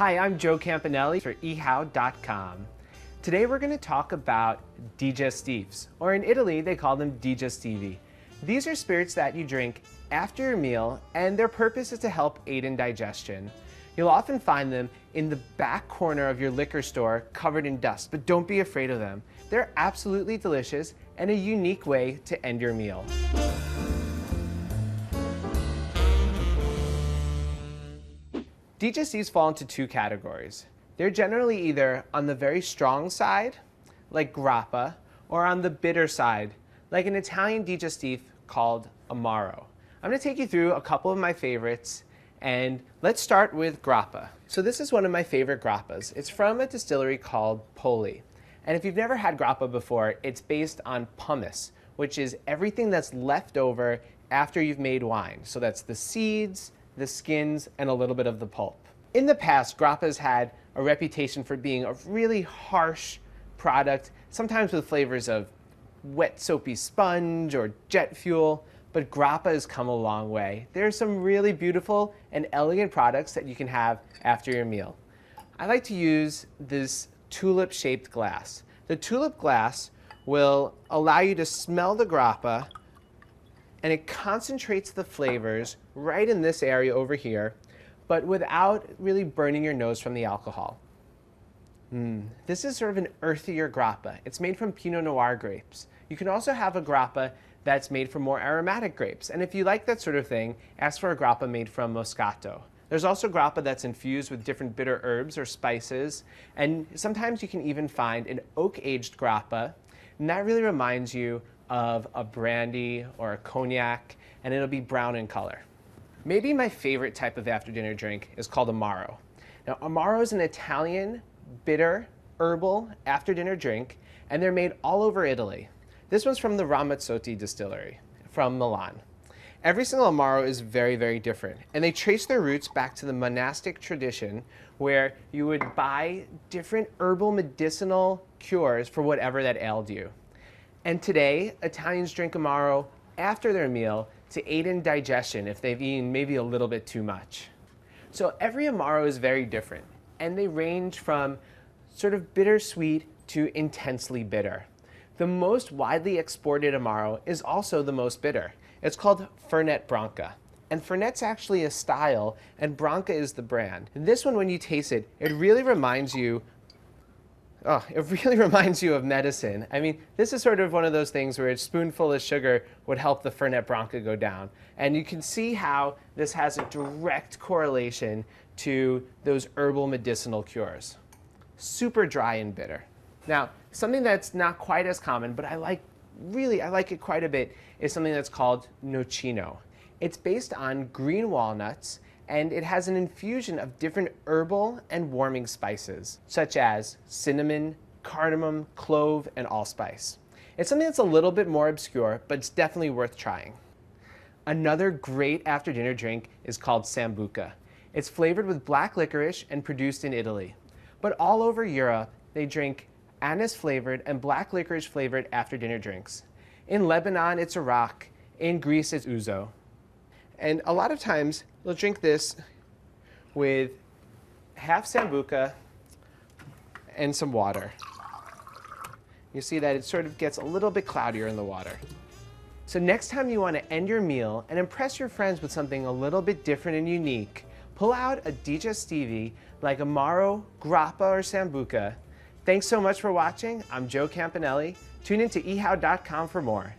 Hi, I'm Joe Campanelli for ehow.com. Today we're going to talk about Digestifs, or in Italy they call them Digestivi. These are spirits that you drink after your meal, and their purpose is to help aid in digestion. You'll often find them in the back corner of your liquor store covered in dust, but don't be afraid of them. They're absolutely delicious and a unique way to end your meal. Digestifs fall into two categories. They're generally either on the very strong side, like Grappa, or on the bitter side, like an Italian digestif called Amaro. I'm going to take you through a couple of my favorites, and let's start with Grappa. So this is one of my favorite Grappas. It's from a distillery called Poli. And if you've never had Grappa before, it's based on pumice, which is everything that's left over after you've made wine. So that's the seeds, the skins, and a little bit of the pulp. In the past, Grappa's had a reputation for being a really harsh product, sometimes with flavors of wet soapy sponge or jet fuel, but Grappa has come a long way. There are some really beautiful and elegant products that you can have after your meal. I like to use this tulip-shaped glass. The tulip glass will allow you to smell the Grappa, and it concentrates the flavors right in this area over here, but without really burning your nose from the alcohol. This is sort of an earthier Grappa. It's made from Pinot Noir grapes. You can also have a Grappa that's made from more aromatic grapes. And if you like that sort of thing, ask for a Grappa made from Moscato. There's also Grappa that's infused with different bitter herbs or spices. And sometimes you can even find an oak-aged Grappa. And that really reminds you of a brandy or a cognac, and it'll be brown in color. Maybe my favorite type of after-dinner drink is called Amaro. Now, Amaro is an Italian, bitter, herbal after-dinner drink, and they're made all over Italy. This one's from the Ramazzotti distillery from Milan. Every single Amaro is very, very different, and they trace their roots back to the monastic tradition where you would buy different herbal medicinal cures for whatever that ailed you. And today, Italians drink Amaro after their meal to aid in digestion if they've eaten maybe a little bit too much. So every Amaro is very different, and they range from sort of bittersweet to intensely bitter. The most widely exported Amaro is also the most bitter. It's called Fernet Branca. And Fernet's actually a style, and Branca is the brand. And this one, when you taste it, it really reminds you of medicine. I mean, this is sort of one of those things where a spoonful of sugar would help the Fernet Branca go down. And you can see how this has a direct correlation to those herbal medicinal cures. Super dry and bitter. Now, something that's not quite as common, but I like it quite a bit, is something that's called nocino. It's based on green walnuts, and it has an infusion of different herbal and warming spices, such as cinnamon, cardamom, clove, and allspice. It's something that's a little bit more obscure, but it's definitely worth trying. Another great after-dinner drink is called Sambuca. It's flavored with black licorice and produced in Italy. But all over Europe, they drink anise-flavored and black licorice-flavored after-dinner drinks. In Lebanon, it's arak. In Greece, it's ouzo. And a lot of times, they'll drink this with half Sambuca and some water. You see that it sort of gets a little bit cloudier in the water. So next time you want to end your meal and impress your friends with something a little bit different and unique, pull out a Digestivi like Amaro, Grappa, or Sambuca. Thanks so much for watching. I'm Joe Campanelli. Tune in to ehow.com for more.